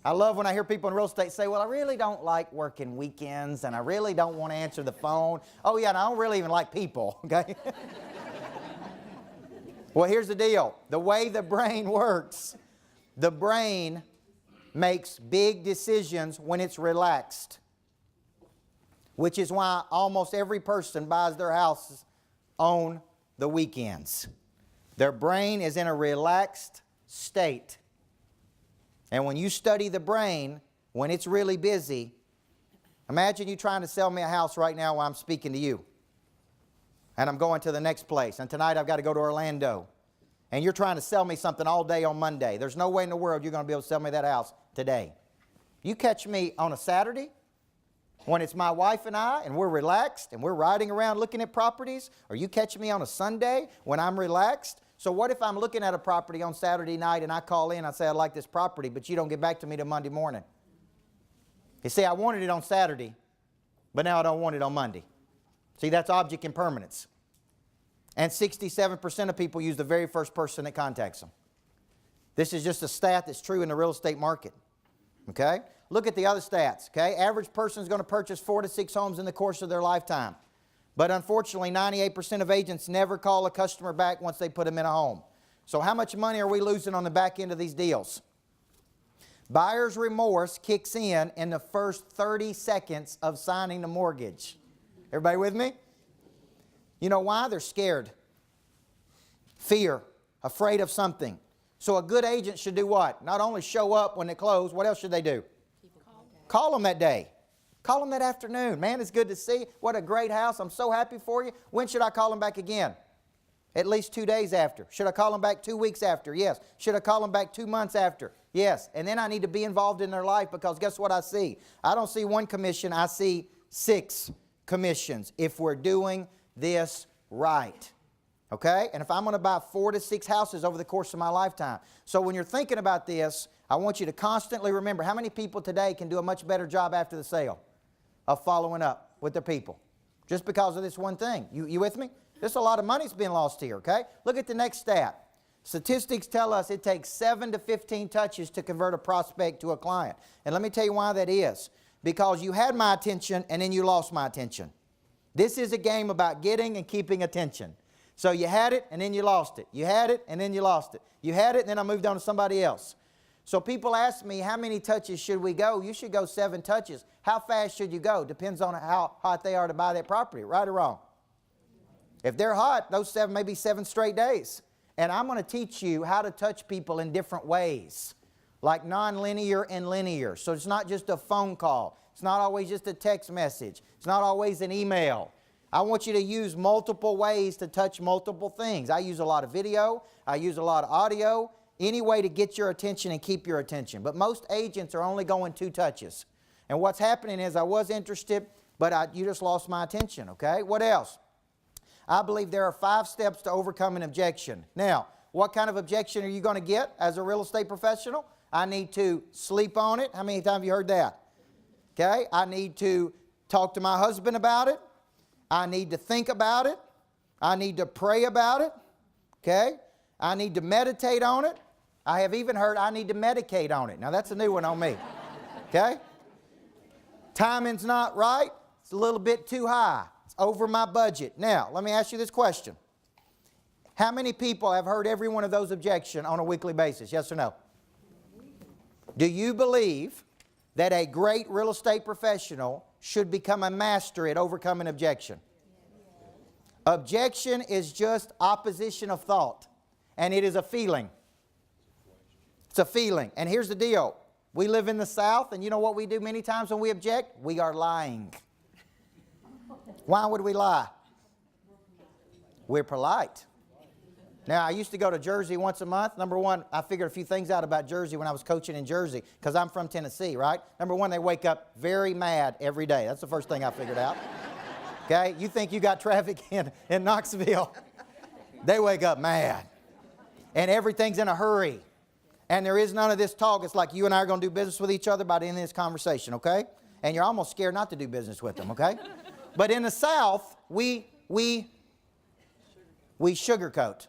I love when I hear people in real estate say, well, I really don't like working weekends and I really don't want to answer the phone. Oh yeah, and I don't really even like people, okay? Well, here's the deal. The way the brain works, the brain makes big decisions when it's relaxed, which is why almost every person buys their houses on the weekends. Their brain is in a relaxed state. And when you study the brain, when it's really busy, imagine you trying to sell me a house right now while I'm speaking to you. And I'm going to the next place. And tonight I've got to go to Orlando. And you're trying to sell me something all day on Monday. There's no way in the world you're going to be able to sell me that house today. You catch me on a Saturday when it's my wife and I and we're relaxed and we're riding around looking at properties, or you catch me on a Sunday when I'm relaxed. So what if I'm looking at a property on Saturday night and I call in, I say I like this property, but you don't get back to me till Monday morning? You see, I wanted it on Saturday, but now I don't want it on Monday. See, that's object impermanence. And 67% of people use the very first person that contacts them. This is just a stat that's true in the real estate market. Okay? Look at the other stats. Okay? Average person is going to purchase 4 to 6 homes in the course of their lifetime. But unfortunately, 98% of agents never call a customer back once they put them in a home. So how much money are we losing on the back end of these deals? Buyer's remorse kicks in the first 30 seconds of signing the mortgage. Everybody with me? You know why? They're scared. Fear. Afraid of something. So a good agent should do what? Not only show up when they close, what else should they do? Call them that day. Call them that afternoon. Man, it's good to see you. What a great house. I'm so happy for you. When should I call them back again? At least 2 days after. Should I call them back 2 weeks after? Yes. Should I call them back 2 months after? Yes. And then I need to be involved in their life, because guess what I see? I don't see 1 commission. I see 6 commissions if we're doing this right. Okay? And if I'm going to buy 4 to 6 houses over the course of my lifetime. So when you're thinking about this, I want you to constantly remember, how many people today can do a much better job after the sale of following up with their people? Just because of this one thing. You with me? There's a lot of money's being lost here, okay? Look at the next stat. Statistics tell us it takes 7 to 15 touches to convert a prospect to a client. And let me tell you why that is. Because you had my attention and then you lost my attention. This is a game about getting and keeping attention. So you had it and then you lost it. You had it and then you lost it. You had it and then I moved on to somebody else. So people ask me, how many touches should we go? You should go 7 touches. How fast should you go? Depends on how hot they are to buy that property, right or wrong. If they're hot, those 7 may be 7 straight days. And I'm going to teach you how to touch people in different ways, like nonlinear and linear. So it's not just a phone call. It's not always just a text message. It's not always an email. I want you to use multiple ways to touch multiple things. I use a lot of video. I use a lot of audio. Any way to get your attention and keep your attention. But most agents are only going 2 touches. And what's happening is I was interested, but you just lost my attention, okay? What else? I believe there are 5 steps to overcome an objection. Now, what kind of objection are you going to get as a real estate professional? I need to sleep on it. How many times have you heard that? Okay? I need to talk to my husband about it. I need to think about it. I need to pray about it. Okay? I need to meditate on it. I have even heard I need to medicate on it. Now that's a new one on me. Okay? Timing's not right. It's a little bit too high. It's over my budget. Now, let me ask you this question. How many people have heard every one of those objections on a weekly basis? Yes or no? Do you believe that a great real estate professional should become a master at overcoming objection? Objection is just opposition of thought. And it is a feeling. It's a feeling. And here's the deal. We live in the South, and you know what we do many times when we object? We are lying. Why would we lie? We're polite. Now, I used to go to Jersey once a month. Number one, I figured a few things out about Jersey when I was coaching in Jersey, because I'm from Tennessee, right? Number one, they wake up very mad every day. That's the first thing I figured out. Okay? You think you got traffic in Knoxville. They wake up mad. And everything's in a hurry. And there is none of this talk. It's like you and I are going to do business with each other by the end of this conversation, okay? And you're almost scared not to do business with them, okay? But in the South, we sugarcoat.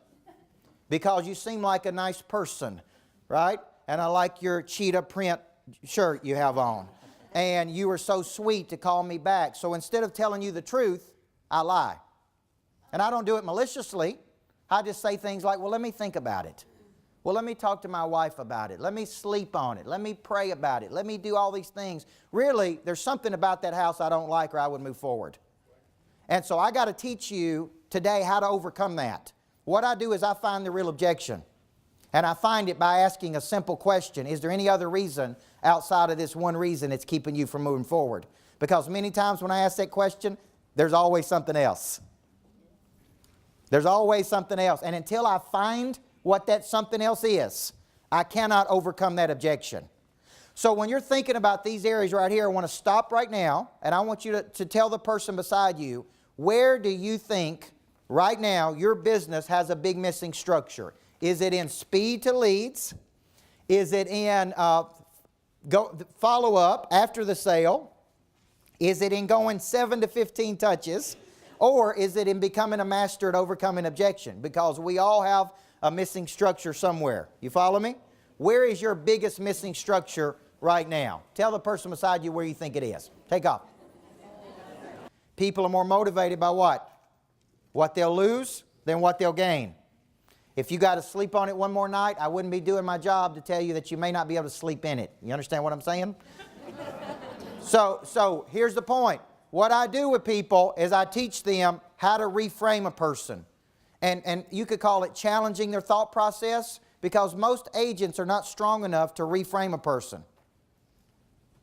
Because you seem like a nice person, right? And I like your cheetah print shirt you have on. And you were so sweet to call me back. So instead of telling you the truth, I lie. And I don't do it maliciously. I just say things like, well, let me think about it. Well, let me talk to my wife about it. Let me sleep on it. Let me pray about it. Let me do all these things. Really, there's something about that house I don't like or I would move forward. And so I got to teach you today how to overcome that. What I do is I find the real objection. And I find it by asking a simple question. Is there any other reason outside of this one reason that's keeping you from moving forward? Because many times when I ask that question, there's always something else. There's always something else. And until I find what that something else is, I cannot overcome that objection. So when you're thinking about these areas right here, I want to stop right now, and I want you to tell the person beside you, where do you think right now your business has a big missing structure? Is it in speed to leads? Is it in follow-up after the sale? Is it in going 7 to 15 touches? Or is it in becoming a master at overcoming objection? Because we all have a missing structure somewhere. You follow me? Where is your biggest missing structure right now? Tell the person beside you where you think it is. Take off. People are more motivated by what? What they'll lose than what they'll gain. If you got to sleep on it one more night, I wouldn't be doing my job to tell you that you may not be able to sleep in it. You understand what I'm saying? So here's the point. What I do with people is I teach them how to reframe a person. And you could call it challenging their thought process, because most agents are not strong enough to reframe a person.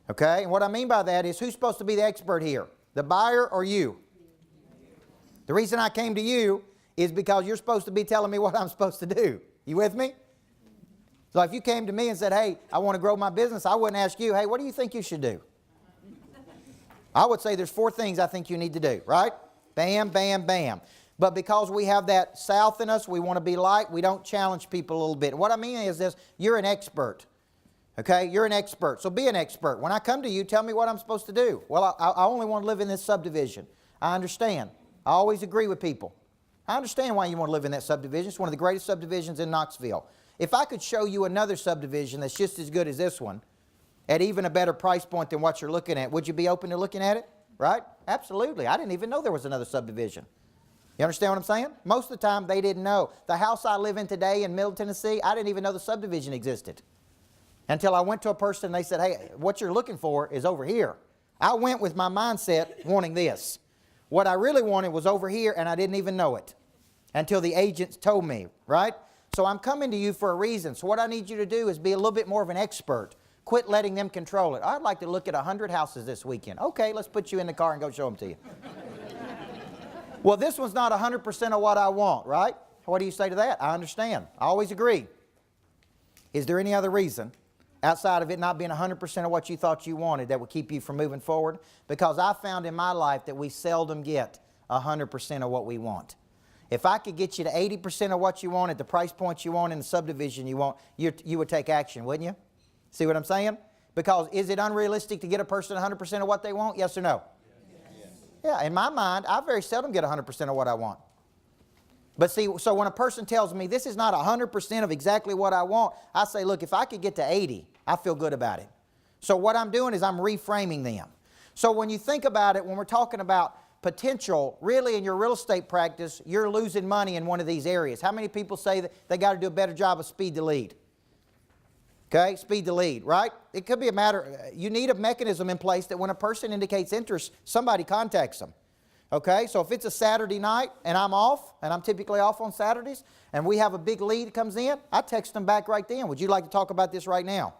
Okay? And what I mean by that is, who's supposed to be the expert here? The buyer or you? The reason I came to you is because you're supposed to be telling me what I'm supposed to do. You with me? So if you came to me and said, hey, I want to grow my business, I wouldn't ask you, hey, what do you think you should do? I would say there's 4 things I think you need to do, right? Bam, bam, bam. But because we have that south in us, we want to be light, we don't challenge people a little bit. What I mean is this, you're an expert. Okay, you're an expert, so be an expert. When I come to you, tell me what I'm supposed to do. Well, I only want to live in this subdivision. I understand. I always agree with people. I understand why you want to live in that subdivision. It's one of the greatest subdivisions in Knoxville. If I could show you another subdivision that's just as good as this one, at even a better price point than what you're looking at, would you be open to looking at it? Right? Absolutely. I didn't even know there was another subdivision. You understand what I'm saying? Most of the time, they didn't know. The house I live in today in Middle Tennessee, I didn't even know the subdivision existed. Until I went to a person and they said, hey, what you're looking for is over here. I went with my mindset wanting this. What I really wanted was over here, and I didn't even know it until the agents told me, right? So I'm coming to you for a reason. So what I need you to do is be a little bit more of an expert. Quit letting them control it. I'd like to look at 100 houses this weekend. Okay, let's put you in the car and go show them to you. Well, this one's not 100% of what I want, right? What do you say to that? I understand. I always agree. Is there any other reason outside of it not being 100% of what you thought you wanted that would keep you from moving forward? Because I found in my life that we seldom get 100% of what we want. If I could get you to 80% of what you want at the price point you want in the subdivision you want, you would take action, wouldn't you? See what I'm saying? Because is it unrealistic to get a person 100% of what they want? Yes or no? Yes. Yeah, in my mind, I very seldom get 100% of what I want. But see, so when a person tells me this is not 100% of exactly what I want, I say, look, if I could get to 80, I feel good about it. So what I'm doing is I'm reframing them. So when you think about it, when we're talking about potential, really in your real estate practice, you're losing money in one of these areas. How many people say that they got to do a better job of speed to lead? Okay, speed to lead, right? It could be a matter, you need a mechanism in place that when a person indicates interest, somebody contacts them. Okay, so if it's a Saturday night and I'm off, and I'm typically off on Saturdays, and we have a big lead that comes in, I text them back right then. Would you like to talk about this right now?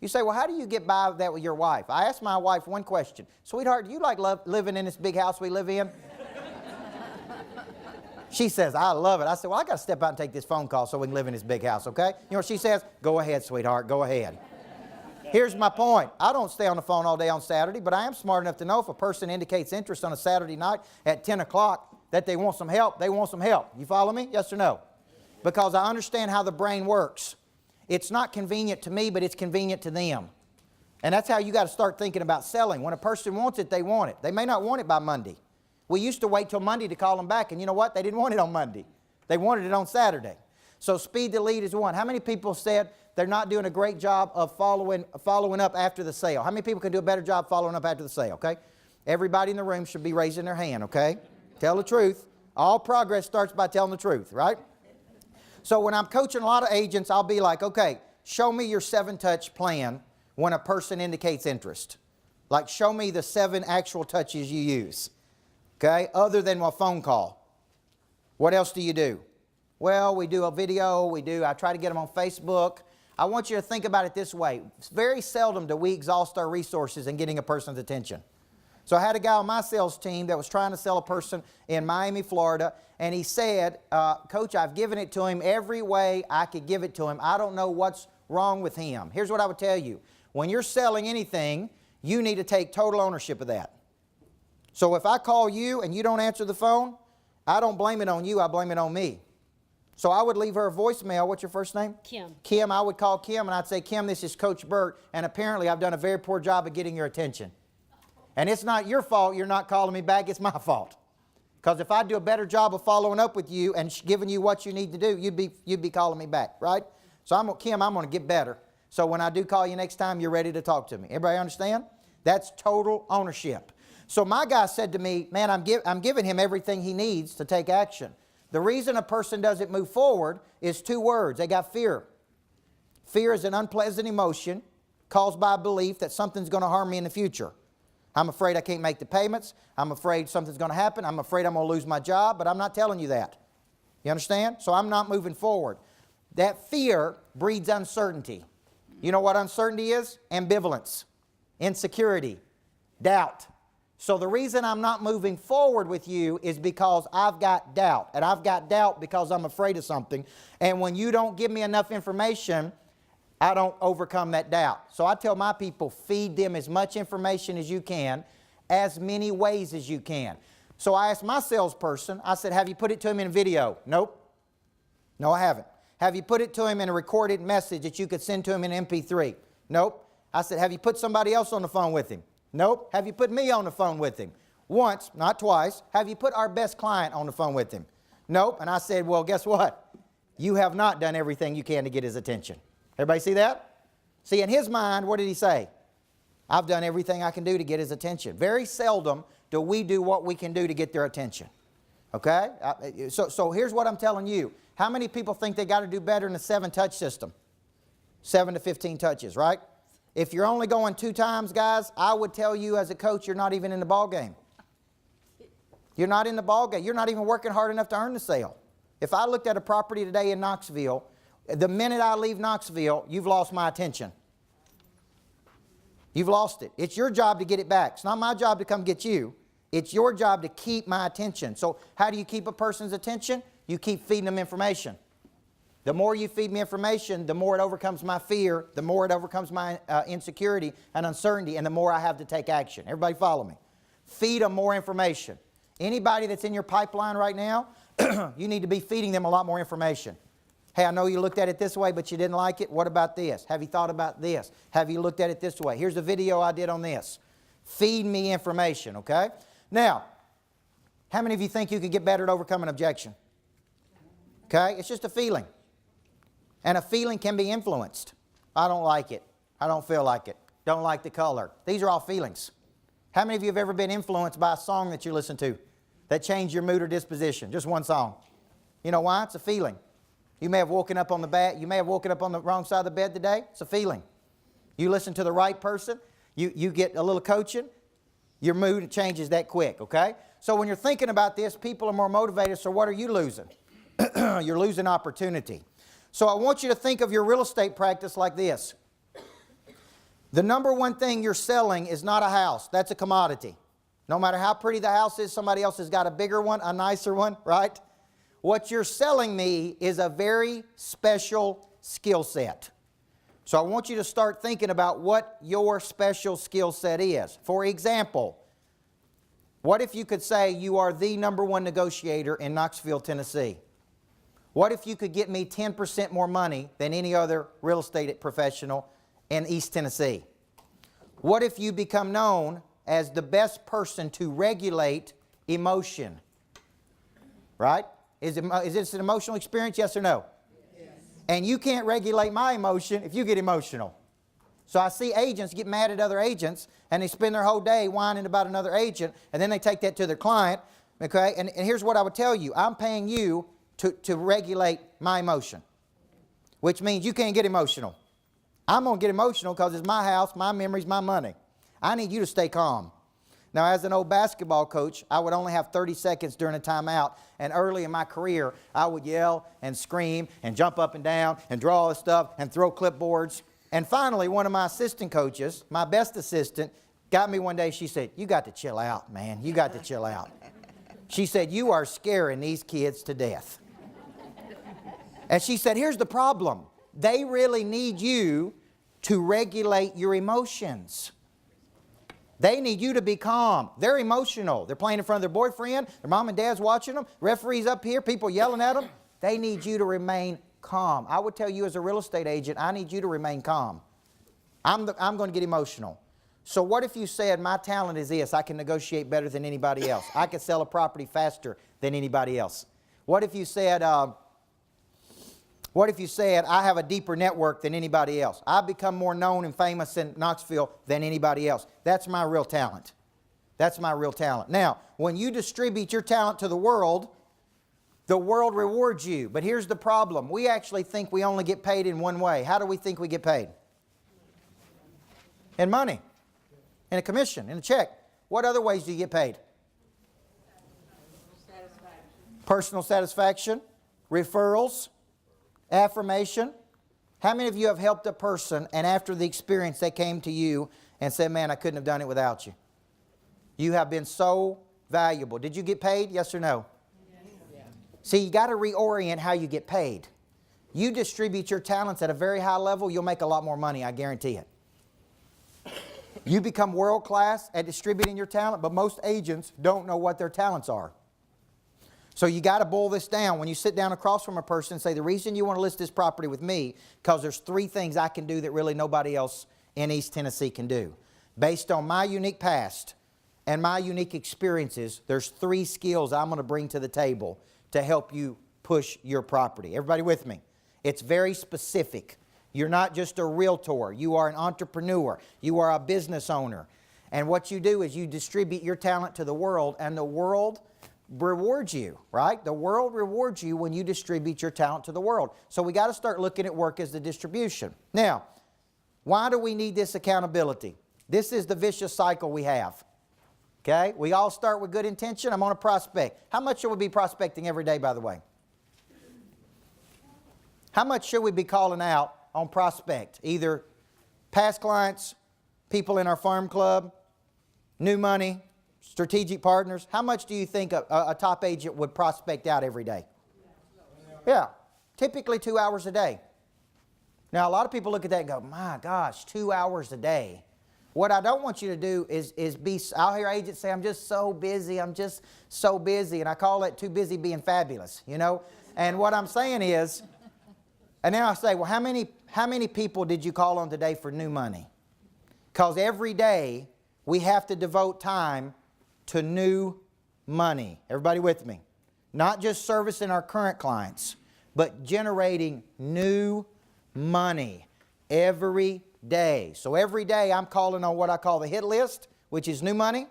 You say, well, how do you get by with that with your wife? I asked my wife one question. Sweetheart, do you like living in this big house we live in? She says, I love it. I said, well, I got to step out and take this phone call so we can live in this big house, okay? You know what she says? Go ahead, sweetheart, go ahead. Here's my point. I don't stay on the phone all day on Saturday, but I am smart enough to know if a person indicates interest on a Saturday night at 10 o'clock that they want some help, they want some help. You follow me? Yes or no? Because I understand how the brain works. It's not convenient to me, but it's convenient to them. And that's how you got to start thinking about selling. When a person wants it, they want it. They may not want it by Monday. We used to wait till Monday to call them back, and you know what? They didn't want it on Monday. They wanted it on Saturday. So speed to lead is one. How many people said they're not doing a great job of following up after the sale? How many people can do a better job following up after the sale, okay? Everybody in the room should be raising their hand, okay? Tell the truth. All progress starts by telling the truth, right? So when I'm coaching a lot of agents, I'll be like, okay, show me your 7-touch plan when a person indicates interest. Like, show me the 7 actual touches you use, okay, other than a phone call. What else do you do? Well, we do a video, I try to get them on Facebook. I want you to think about it this way. Very seldom do we exhaust our resources in getting a person's attention. So I had a guy on my sales team that was trying to sell a person in Miami, Florida, and he said, Coach, I've given it to him every way I could give it to him. I don't know what's wrong with him. Here's what I would tell you. When you're selling anything, you need to take total ownership of that. So if I call you and you don't answer the phone, I don't blame it on you, I blame it on me. So I would leave her a voicemail. What's your first name? Kim. Kim, I would call Kim and I'd say, Kim, this is Coach Burt, and apparently I've done a very poor job of getting your attention. And it's not your fault you're not calling me back, it's my fault. Because if I do a better job of following up with you and giving you what you need to do, you'd be calling me back, right? So Kim, I'm going to get better. So when I do call you next time, you're ready to talk to me. Everybody understand? That's total ownership. So my guy said to me, man, I'm giving him everything he needs to take action. The reason a person doesn't move forward is 2 words. They got fear. Fear is an unpleasant emotion caused by a belief that something's going to harm me in the future. I'm afraid I can't make the payments. I'm afraid something's going to happen. I'm afraid I'm going to lose my job, but I'm not telling you that. You understand? So I'm not moving forward. That fear breeds uncertainty. You know what uncertainty is? Ambivalence, insecurity, doubt. So the reason I'm not moving forward with you is because I've got doubt. And I've got doubt because I'm afraid of something. And when you don't give me enough information, I don't overcome that doubt. So I tell my people, feed them as much information as you can, as many ways as you can. So I asked my salesperson, I said, have you put it to him in a video? Nope. No, I haven't. Have you put it to him in a recorded message that you could send to him in MP3? Nope. I said, have you put somebody else on the phone with him? Nope. Have you put me on the phone with him? Once, not twice. Have you put our best client on the phone with him? Nope. And I said, well, guess what? You have not done everything you can to get his attention. Everybody see that? See, in his mind, what did he say? I've done everything I can do to get his attention. Very seldom do we do what we can do to get their attention. Okay? So here's what I'm telling you. How many people think they got to do better in the 7-touch system? 7 to 15 touches, right? If you're only going 2 times, guys, I would tell you as a coach, you're not even in the ball game. You're not in the ball game. You're not even working hard enough to earn the sale. If I looked at a property today in Knoxville, the minute I leave Knoxville, you've lost my attention. You've lost it. It's your job to get it back. It's not my job to come get you. It's your job to keep my attention. So how do you keep a person's attention? You keep feeding them information. The more you feed me information, the more it overcomes my fear, the more it overcomes my insecurity and uncertainty, and the more I have to take action. Everybody follow me. Feed them more information. Anybody that's in your pipeline right now, you need to be feeding them a lot more information. Hey, I know you looked at it this way, but you didn't like it. What about this? Have you thought about this? Have you looked at it this way? Here's a video I did on this. Feed me information, okay? Now, how many of you think you can get better at overcoming objection? Okay? It's just a feeling. And a feeling can be influenced. I don't like it. I don't feel like it. Don't like the color. These are all feelings. How many of you have ever been influenced by a song that you listen to that changed your mood or disposition? Just one song. You know why? It's a feeling. You may have woken up on the wrong side of the bed today. It's a feeling. You listen to the right person, you get a little coaching, your mood changes that quick, okay? So when you're thinking about this, people are more motivated, so what are you losing? You're losing opportunity. So I want you to think of your real estate practice like this. The number one thing you're selling is not a house. That's a commodity. No matter how pretty the house is, somebody else has got a bigger one, a nicer one, right? What you're selling me is a very special skill set. So I want you to start thinking about what your special skill set is. For example, what if you could say you are the #1 negotiator in Knoxville, Tennessee? What if you could get me 10% more money than any other real estate professional in East Tennessee? What if you become known as the best person to regulate emotion? Right? Is this an emotional experience, yes or no? And you can't regulate my emotion if you get emotional. So I see agents get mad at other agents, and they spend their whole day whining about another agent, and then they take that to their client. Okay? And here's what I would tell you. I'm paying you to regulate my emotion, which means you can't get emotional. I'm going to get emotional because it's my house, my memories, my money. I need you to stay calm. Now, as an old basketball coach, I would only have 30 seconds during a timeout. And early in my career, I would yell and scream and jump up and down and draw all this stuff and throw clipboards. And finally, one of my assistant coaches, my best assistant, got me one day. She said, "You got to chill out, man. You got to chill out." She said, "You are scaring these kids to death." And she said, "Here's the problem. They really need you to regulate your emotions. They need you to be calm. They're emotional. They're playing in front of their boyfriend. Their mom and dad's watching them. Referees up here. People yelling at them. They need you to remain calm." I would tell you as a real estate agent, I need you to remain calm. I'm going to get emotional. So what if you said, "My talent is this. I can negotiate better than anybody else. I can sell a property faster than anybody else." What if you said, "I have a deeper network than anybody else. I've become more known and famous in Knoxville than anybody else. That's my real talent. That's my real talent." Now, when you distribute your talent to the world rewards you. But here's the problem. We actually think we only get paid in one way. How do we think we get paid? In money, in a commission, in a check. What other ways do you get paid? Personal satisfaction, referrals, affirmation. How many of you have helped a person and after the experience they came to you and said, "Man, I couldn't have done it without you. You have been so valuable." Did you get paid? Yes or no? Yeah. See, you got to reorient how you get paid. You distribute your talents at a very high level, you'll make a lot more money, I guarantee it. You become world class at distributing your talent, but most agents don't know what their talents are. So you got to boil this down. When you sit down across from a person and say, "The reason you want to list this property with me, because there's 3 things I can do that really nobody else in East Tennessee can do. Based on my unique past and my unique experiences, there's 3 skills I'm going to bring to the table to help you push your property." Everybody with me? It's very specific. You're not just a realtor. You are an entrepreneur. You are a business owner. And what you do is you distribute your talent to the world, and the world rewards you, right? The world rewards you when you distribute your talent to the world. So we got to start looking at work as the distribution. Now, why do we need this accountability? This is the vicious cycle we have. Okay? We all start with good intention. I'm on a prospect. How much should we be prospecting every day, by the way? How much should we be calling out on prospect? Either past clients, people in our farm club, new money, strategic partners. How much do you think a top agent would prospect out every day? Yeah, typically 2 hours a day. Now, a lot of people look at that and go, "My gosh, 2 hours a day." What I don't want you to do is be, I'll hear agents say, "I'm just so busy, I'm just so busy." And I call it too busy being fabulous, you know. And what I'm saying is, and then I say, "Well, how many people did you call on today for new money?" Because every day we have to devote time to new money. Everybody with me? Not just servicing our current clients, but generating new money every day. So every day I'm calling on what I call the hit list, which is new money.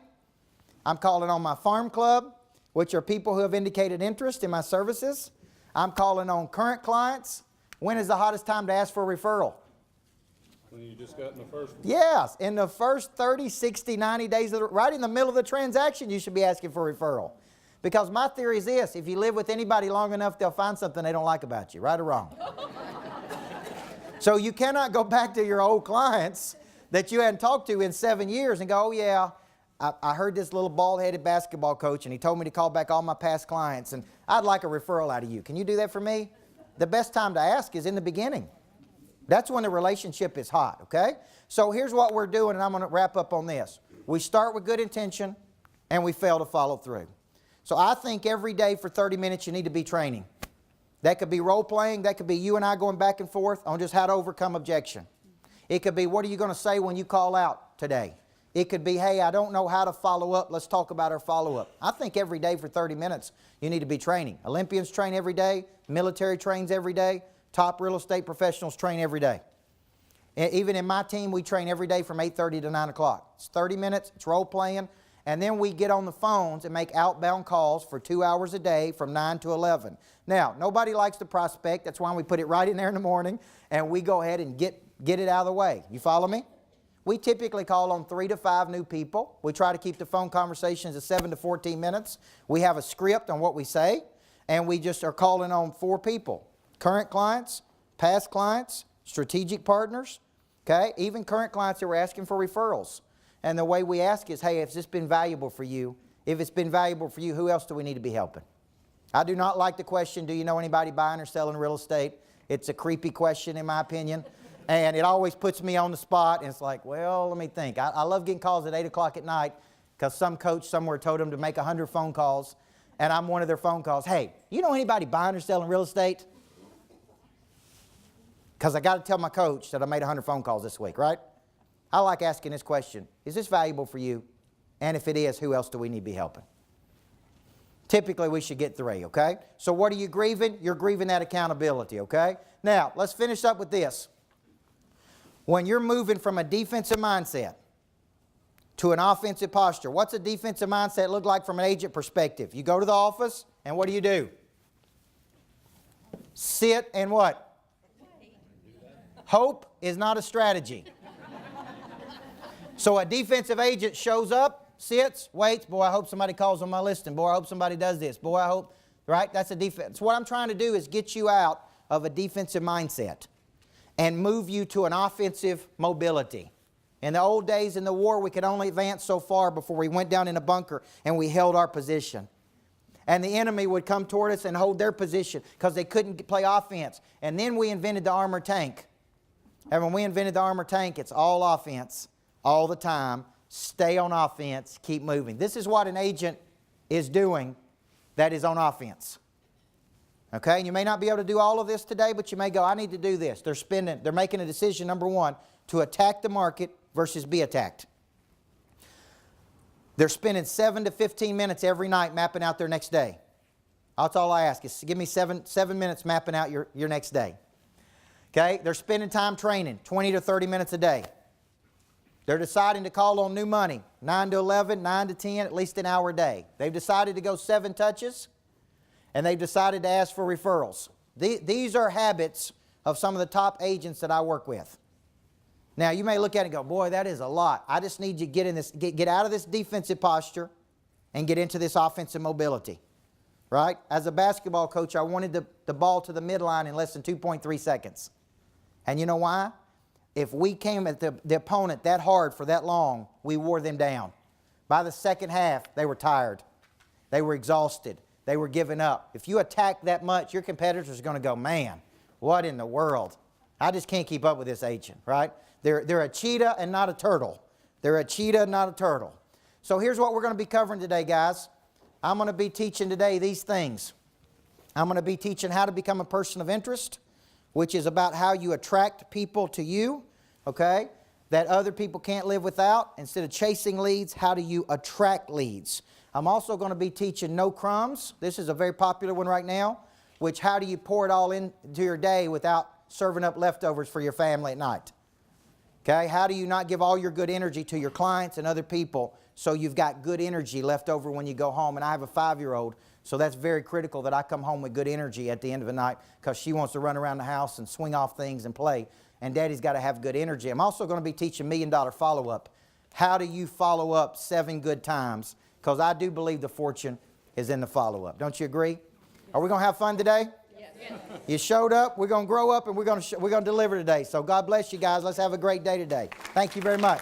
I'm calling on my farm club, which are people who have indicated interest in my services. I'm calling on current clients. When is the hottest time to ask for a referral? When you just got in the first one. Yes, in the first 30, 60, 90 days, right in the middle of the transaction, you should be asking for a referral. Because my theory is this: if you live with anybody long enough, they'll find something they don't like about you, right or wrong. So you cannot go back to your old clients that you hadn't talked to in 7 years and go, "Oh yeah, I heard this little bald-headed basketball coach and he told me to call back all my past clients and I'd like a referral out of you. Can you do that for me?" The best time to ask is in the beginning. That's when the relationship is hot, okay? So here's what we're doing, and I'm going to wrap up on this. We start with good intention, and we fail to follow through. So I think every day for 30 minutes you need to be training. That could be role-playing. That could be you and I going back and forth on just how to overcome objection. It could be, what are you going to say when you call out today? It could be, "Hey, I don't know how to follow up. Let's talk about our follow-up." I think every day for 30 minutes you need to be training. Olympians train every day. Military trains every day. top real estate professionals train every day. Even in my team, we train every day from 8:30 to 9 o'clock. It's 30 minutes, it's role playing, and then we get on the phones and make outbound calls for 2 hours a day from 9 to 11. Now, nobody likes to prospect. That's why we put it right in there in the morning, and we go ahead and get it out of the way. You follow me? We typically call on 3 to 5 new people. We try to keep the phone conversations at 7 to 14 minutes. We have a script on what we say, and we just are calling on 4 people. Current clients, past clients, strategic partners, okay? Even current clients that were asking for referrals. And the way we ask is, hey, has this been valuable for you? If it's been valuable for you, who else do we need to be helping? I do not like the question, do you know anybody buying or selling real estate? It's a creepy question in my opinion. And it always puts me on the spot. And it's like, well, let me think. I love getting calls at 8 o'clock at night because some coach somewhere told them to make 100 phone calls. And I'm one of their phone calls. Hey, you know anybody buying or selling real estate? Because I got to tell my coach that I made 100 phone calls this week, right? I like asking this question. Is this valuable for you? And if it is, who else do we need to be helping? Typically, we should get 3, okay? So what are you grieving? You're grieving that accountability, okay? Now, let's finish up with this. When you're moving from a defensive mindset to an offensive posture, what's a defensive mindset look like from an agent perspective? You go to the office, and what do? Sit and what? Hope is not a strategy. So a defensive agent shows up, sits, waits. Boy, I hope somebody calls on my listing. Boy, I hope somebody does this. Boy, I hope, right? That's a defense. What I'm trying to do is get you out of a defensive mindset and move you to an offensive mobility. In the old days in the war, we could only advance so far before we went down in a bunker and we held our position. And the enemy would come toward us and hold their position because they couldn't play offense. And then we invented the armored tank. And when we invented the armored tank, it's all offense all the time. Stay on offense, keep moving. This is what an agent is doing that is on offense. Okay, and you may not be able to do all of this today, but you may go, I need to do this. They're making a decision, number one, to attack the market versus be attacked. They're spending 7 to 15 minutes every night mapping out their next day. That's all I ask is give me 7 minutes mapping out your next day. Okay, they're spending time training, 20 to 30 minutes a day. They're deciding to call on new money, 9 to 11, 9 to 10, at least an hour a day. They've decided to go 7 touches, and they've decided to ask for referrals. These are habits of some of the top agents that I work with. Now, you may look at it and go, boy, that is a lot. I just need you to get out of this defensive posture and get into this offensive mobility. Right? As a basketball coach, I wanted the ball to the midline in less than 2.3 seconds. And you know why? If we came at the opponent that hard for that long, we wore them down. By the second half, they were tired. They were exhausted. They were giving up. If you attack that much, your competitors are going to go, man, what in the world? I just can't keep up with this agent, right? They're a cheetah and not a turtle. They're a cheetah, not a turtle. So here's what we're going to be covering today, guys. I'm going to be teaching today these things. I'm going to be teaching how to become a person of interest, which is about how you attract people to you, okay, that other people can't live without. Instead of chasing leads, how do you attract leads? I'm also going to be teaching no crumbs. This is a very popular one right now, which how do you pour it all into your day without serving up leftovers for your family at night? Okay, how do you not give all your good energy to your clients and other people so you've got good energy left over when you go home? And I have a 5-year-old, so that's very critical that I come home with good energy at the end of the night because she wants to run around the house and swing off things and play. And Daddy's got to have good energy. I'm also going to be teaching $1 Million Follow-Up. How do you follow up 7 good times? Because I do believe the fortune is in the follow-up. Don't you agree? Are we going to have fun today? Yes. You showed up. We're going to grow up and we're going to deliver today. So God bless you guys. Let's have a great day today. Thank you very much.